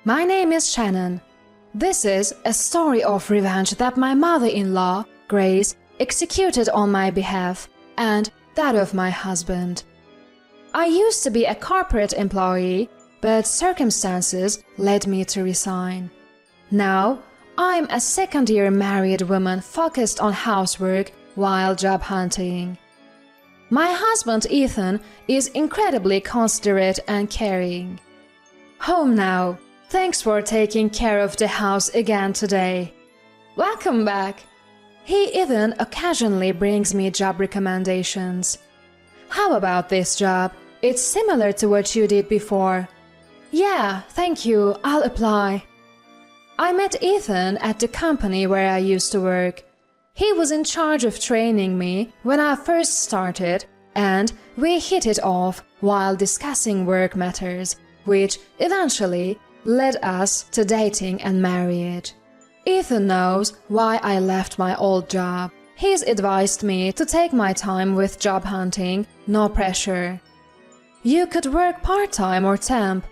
My name is Shannon. This is a story of revenge that my mother-in-law, Grace, executed on my behalf and that of my husband. I used to be a corporate employee, but circumstances led me to resign. Now, I'm a second-year married woman focused on housework while job hunting. My husband Ethan is incredibly considerate and caring. Home now. Thanks for taking care of the house again today. Welcome back. He even occasionally brings me job recommendations. How about this job? It's similar to what you did before. Yeah, thank you, I'll apply. I met Ethan at the company where I used to work. He was in charge of training me when I first started, and we hit it off while discussing work matters, which eventually led us to dating and marriage. Ethan knows why I left my old job. He's advised me to take my time with job hunting, no pressure. You could work part-time or temp.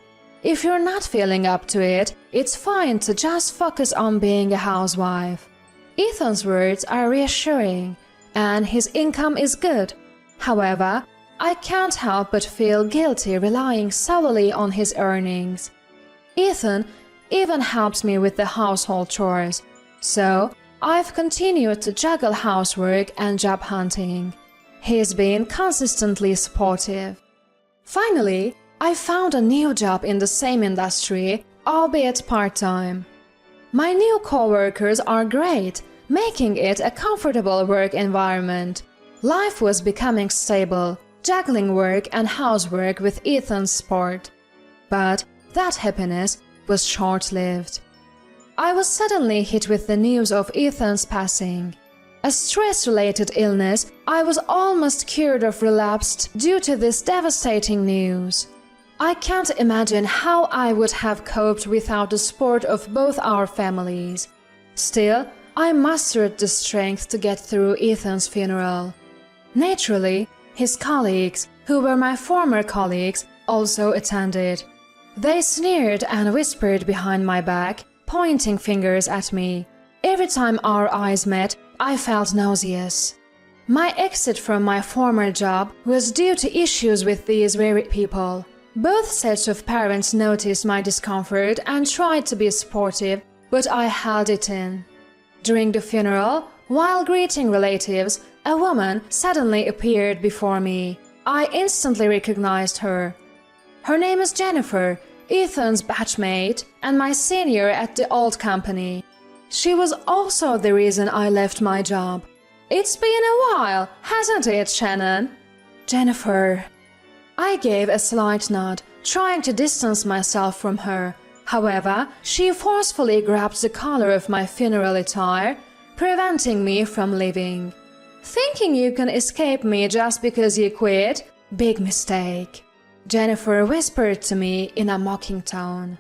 If you're not feeling up to it, it's fine to just focus on being a housewife. Ethan's words are reassuring, and his income is good. However, I can't help but feel guilty relying solely on his earnings. Ethan even helps me with the household chores, so I've continued to juggle housework and job hunting. He's been consistently supportive. Finally, I found a new job in the same industry, albeit part-time. My new co-workers are great, making it a comfortable work environment. Life was becoming stable, juggling work and housework with Ethan's support. But that happiness was short-lived. I was suddenly hit with the news of Ethan's passing. A stress-related illness, I was almost cured of relapsed due to this devastating news. I can't imagine how I would have coped without the support of both our families. Still, I mustered the strength to get through Ethan's funeral. Naturally, his colleagues, who were my former colleagues, also attended. They sneered and whispered behind my back, pointing fingers at me. Every time our eyes met, I felt nauseous. My exit from my former job was due to issues with these very people. Both sets of parents noticed my discomfort and tried to be supportive, but I held it in. During the funeral, while greeting relatives, a woman suddenly appeared before me. I instantly recognized her. Her name is Jennifer, Ethan's batchmate and my senior at the old company. She was also the reason I left my job. It's been a while, hasn't it, Shannon? Jennifer. I gave a slight nod, trying to distance myself from her. However, she forcefully grabbed the collar of my funeral attire, preventing me from leaving. Thinking you can escape me just because you quit? Big mistake. Jennifer whispered to me in a mocking tone.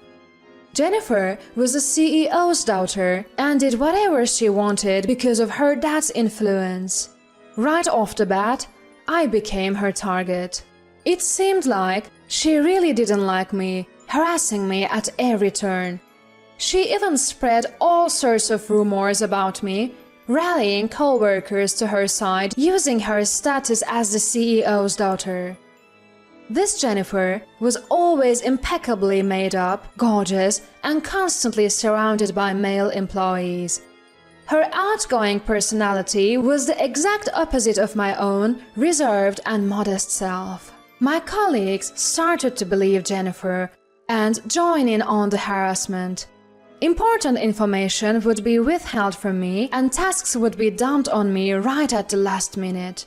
Jennifer was the CEO's daughter and did whatever she wanted because of her dad's influence. Right off the bat, I became her target. It seemed like she really didn't like me, harassing me at every turn. She even spread all sorts of rumors about me, rallying co-workers to her side using her status as the CEO's daughter. This Jennifer was always impeccably made up, gorgeous, and constantly surrounded by male employees. Her outgoing personality was the exact opposite of my own, reserved and modest self. My colleagues started to believe Jennifer and join in on the harassment. Important information would be withheld from me and tasks would be dumped on me right at the last minute.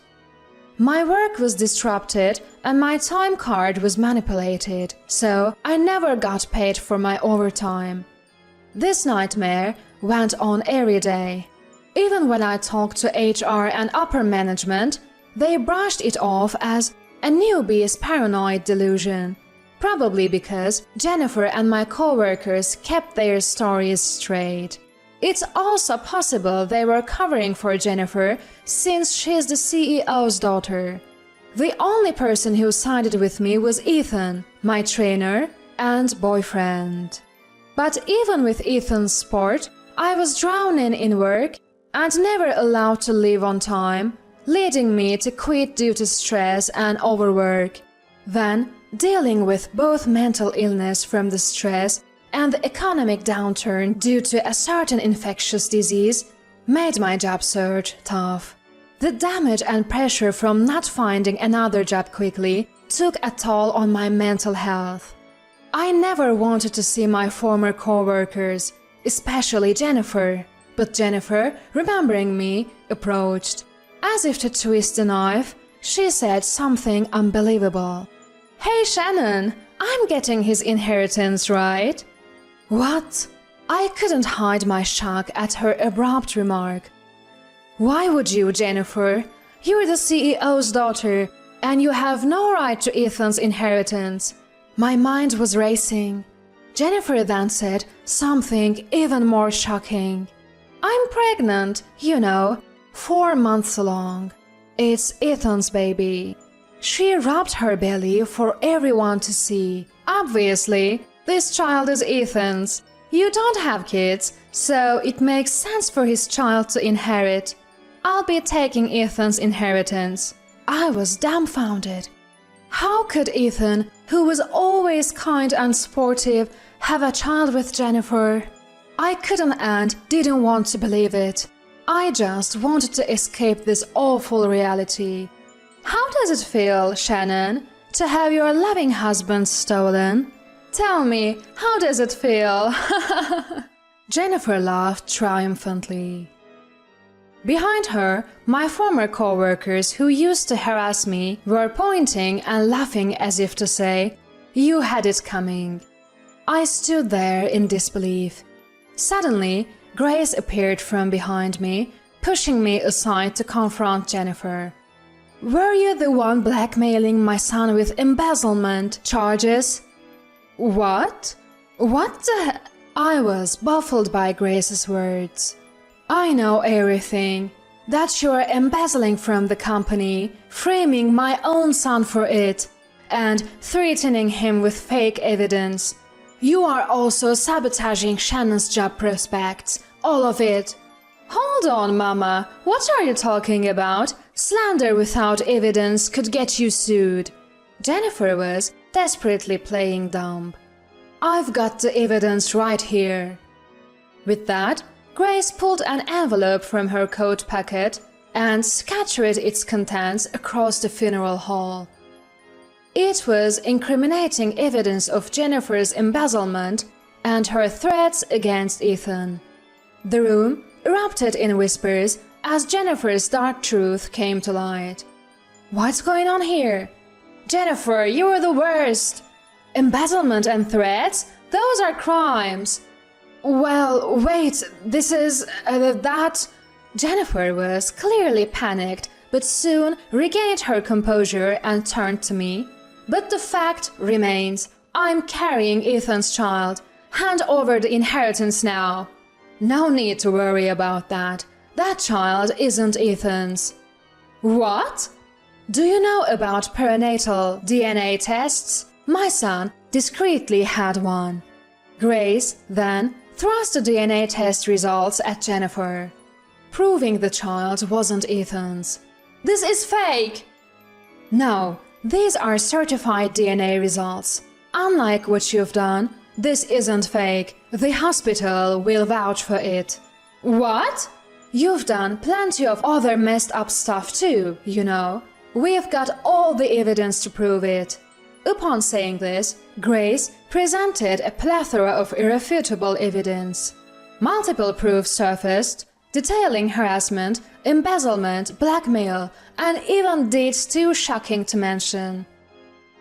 My work was disrupted and my time card was manipulated, so I never got paid for my overtime. This nightmare went on every day. Even when I talked to HR and upper management, they brushed it off as a newbie's paranoid delusion, probably because Jennifer and my co-workers kept their stories straight. It's also possible they were covering for Jennifer since she's the CEO's daughter. The only person who sided with me was Ethan, my trainer and boyfriend. But even with Ethan's support, I was drowning in work and never allowed to leave on time, leading me to quit due to stress and overwork. Then, dealing with both mental illness from the stress and the economic downturn due to a certain infectious disease made my job search tough. The damage and pressure from not finding another job quickly took a toll on my mental health. I never wanted to see my former co-workers, especially Jennifer, but Jennifer, remembering me, approached. As if to twist the knife, she said something unbelievable. "Hey Shannon, I'm getting his inheritance, right?" What? I couldn't hide my shock at her abrupt remark. "Why would you, Jennifer? You're the CEO's daughter, and you have no right to Ethan's inheritance." My mind was racing. Jennifer then said something even more shocking. "I'm pregnant, 4 months along. It's Ethan's baby." She rubbed her belly for everyone to see. "Obviously, this child is Ethan's. You don't have kids, so it makes sense for his child to inherit. I'll be taking Ethan's inheritance." I was dumbfounded. How could Ethan, who was always kind and supportive, have a child with Jennifer? I couldn't and didn't want to believe it. I just wanted to escape this awful reality. "How does it feel, Shannon, to have your loving husband stolen? Tell me, how does it feel?" Jennifer laughed triumphantly. Behind her, my former co-workers who used to harass me were pointing and laughing as if to say, "You had it coming." I stood there in disbelief. Suddenly, Grace appeared from behind me, pushing me aside to confront Jennifer. "Were you the one blackmailing my son with embezzlement charges?" "What? What the I was baffled by Grace's words. "I know everything. That you're embezzling from the company, framing my own son for it, and threatening him with fake evidence. You are also sabotaging Shannon's job prospects, all of it." "Hold on, Mama. What are you talking about? Slander without evidence could get you sued." Jennifer was desperately playing dumb. "I've got the evidence right here." With that, Grace pulled an envelope from her coat pocket and scattered its contents across the funeral hall. It was incriminating evidence of Jennifer's embezzlement and her threats against Ethan. The room erupted in whispers as Jennifer's dark truth came to light. "What's going on here?" "Jennifer, you're the worst!" "Embezzlement and threats? Those are crimes!" "Well, wait, this is… that…" Jennifer was clearly panicked, but soon regained her composure and turned to me. "But the fact remains, I'm carrying Ethan's child. Hand over the inheritance now." "No need to worry about that. That child isn't Ethan's." "What? Do you know about perinatal DNA tests? My son discreetly had one." Grace then thrust the DNA test results at Jennifer, proving the child wasn't Ethan's. "This is fake!" "No, these are certified DNA results. Unlike what you've done, this isn't fake. The hospital will vouch for it." "What?" "You've done plenty of other messed up stuff too, We've got all the evidence to prove it." Upon saying this, Grace presented a plethora of irrefutable evidence. Multiple proofs surfaced, detailing harassment, embezzlement, blackmail, and even deeds too shocking to mention.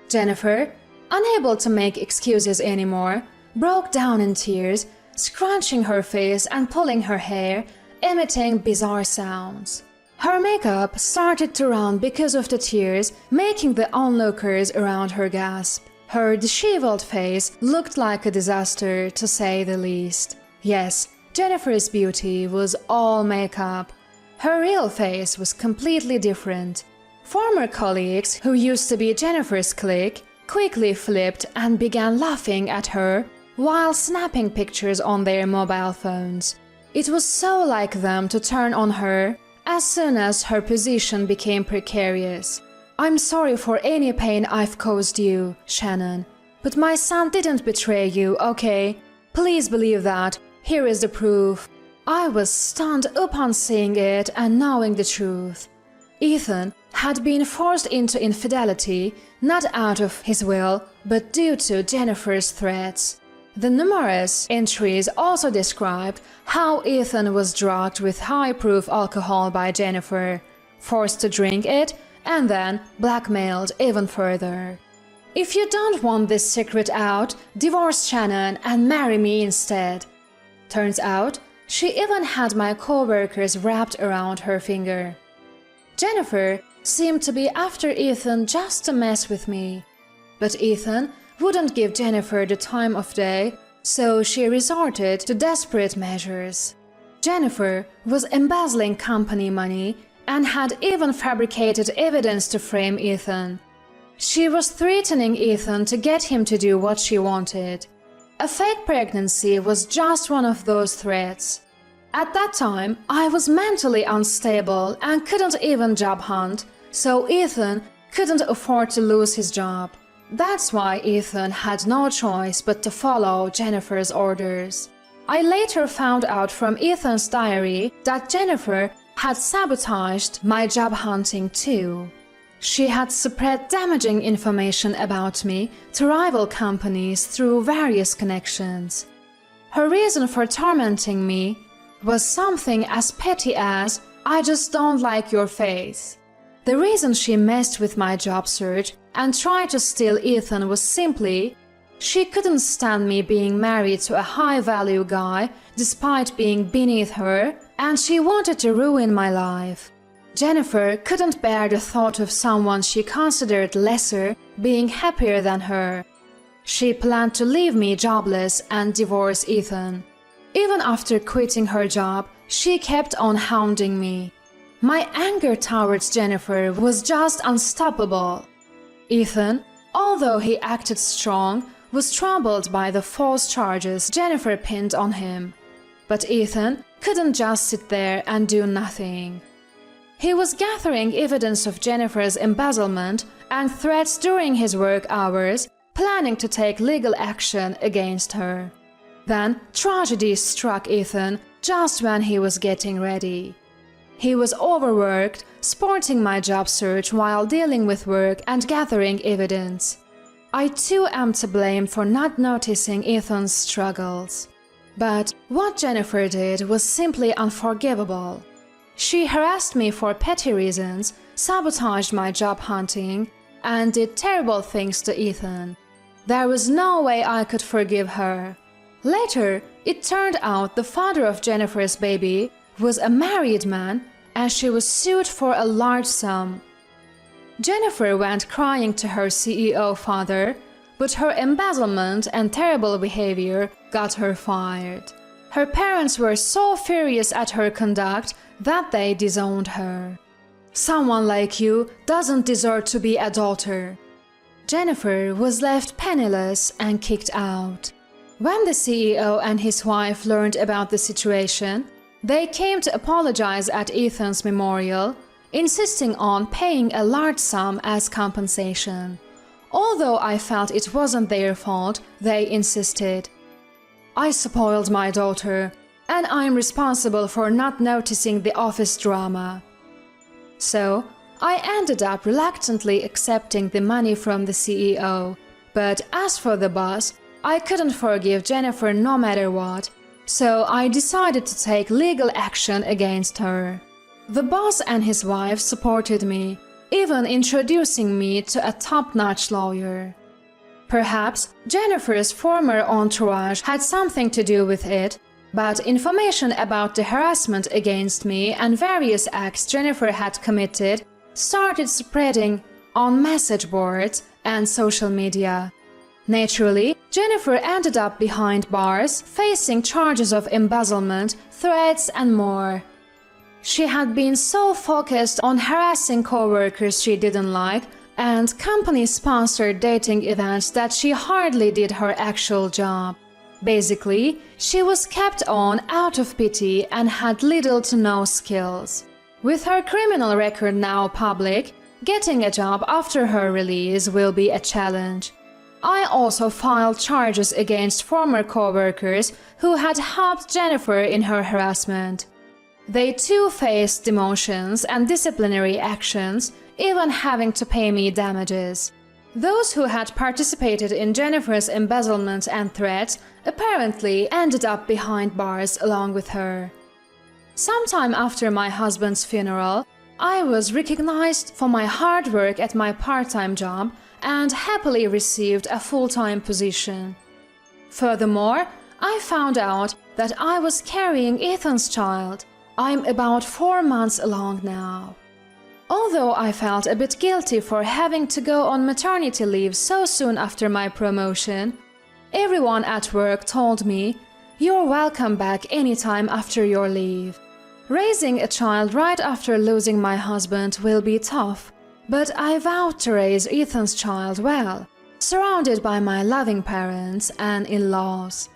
Jennifer, unable to make excuses anymore, broke down in tears, scrunching her face and pulling her hair, emitting bizarre sounds. Her makeup started to run because of the tears, making the onlookers around her gasp. Her disheveled face looked like a disaster, to say the least. Yes, Jennifer's beauty was all makeup. Her real face was completely different. Former colleagues who used to be Jennifer's clique quickly flipped and began laughing at her, while snapping pictures on their mobile phones. It was so like them to turn on her as soon as her position became precarious. "I'm sorry for any pain I've caused you, Shannon, but my son didn't betray you, okay? Please believe that. Here is the proof." I was stunned upon seeing it and knowing the truth. Ethan had been forced into infidelity not out of his will, but due to Jennifer's threats. The numerous entries also described how Ethan was drugged with high-proof alcohol by Jennifer, forced to drink it, and then blackmailed even further. "If you don't want this secret out, divorce Shannon and marry me instead." Turns out, she even had my co-workers wrapped around her finger. Jennifer seemed to be after Ethan just to mess with me. But Ethan wouldn't give Jennifer the time of day, so she resorted to desperate measures. Jennifer was embezzling company money and had even fabricated evidence to frame Ethan. She was threatening Ethan to get him to do what she wanted. A fake pregnancy was just one of those threats. At that time, I was mentally unstable and couldn't even job hunt, so Ethan couldn't afford to lose his job. That's why Ethan had no choice but to follow Jennifer's orders. I later found out from Ethan's diary that Jennifer had sabotaged my job hunting too. She had spread damaging information about me to rival companies through various connections. Her reason for tormenting me was something as petty as, "I just don't like your face." The reason she messed with my job search and tried to steal Ethan was simply, she couldn't stand me being married to a high-value guy despite being beneath her, and she wanted to ruin my life. Jennifer couldn't bear the thought of someone she considered lesser being happier than her. She planned to leave me jobless and divorce Ethan. Even after quitting her job, she kept on hounding me. My anger towards Jennifer was just unstoppable. Ethan, although he acted strong, was troubled by the false charges Jennifer pinned on him. But Ethan couldn't just sit there and do nothing. He was gathering evidence of Jennifer's embezzlement and threats during his work hours, planning to take legal action against her. Then tragedy struck Ethan just when he was getting ready. He was overworked, sporting my job search while dealing with work and gathering evidence. I too am to blame for not noticing Ethan's struggles. But what Jennifer did was simply unforgivable. She harassed me for petty reasons, sabotaged my job hunting, and did terrible things to Ethan. There was no way I could forgive her. Later, it turned out the father of Jennifer's baby was a married man, and she was sued for a large sum. Jennifer went crying to her CEO father, but her embezzlement and terrible behavior got her fired. Her parents were so furious at her conduct that they disowned her. "Someone like you doesn't deserve to be a daughter." Jennifer was left penniless and kicked out. When the CEO and his wife learned about the situation, they came to apologize at Ethan's memorial, insisting on paying a large sum as compensation. Although I felt it wasn't their fault, they insisted. "I spoiled my daughter, and I'm responsible for not noticing the office drama." So, I ended up reluctantly accepting the money from the CEO, but as for the boss, I couldn't forgive Jennifer no matter what, so I decided to take legal action against her. The boss and his wife supported me, even introducing me to a top-notch lawyer. Perhaps Jennifer's former entourage had something to do with it, but information about the harassment against me and various acts Jennifer had committed started spreading on message boards and social media. Naturally, Jennifer ended up behind bars, facing charges of embezzlement, threats, and more. She had been so focused on harassing co-workers she didn't like and company-sponsored dating events that she hardly did her actual job. Basically, she was kept on out of pity and had little to no skills. With her criminal record now public, getting a job after her release will be a challenge. I also filed charges against former co-workers who had helped Jennifer in her harassment. They too faced demotions and disciplinary actions, even having to pay me damages. Those who had participated in Jennifer's embezzlement and threats apparently ended up behind bars along with her. Sometime after my husband's funeral, I was recognized for my hard work at my part-time job and happily received a full-time position. Furthermore, I found out that I was carrying Ethan's child. I'm about 4 months along now. Although I felt a bit guilty for having to go on maternity leave so soon after my promotion, everyone at work told me, "You're welcome back anytime after your leave." Raising a child right after losing my husband will be tough, but I vowed to raise Ethan's child well, surrounded by my loving parents and in-laws.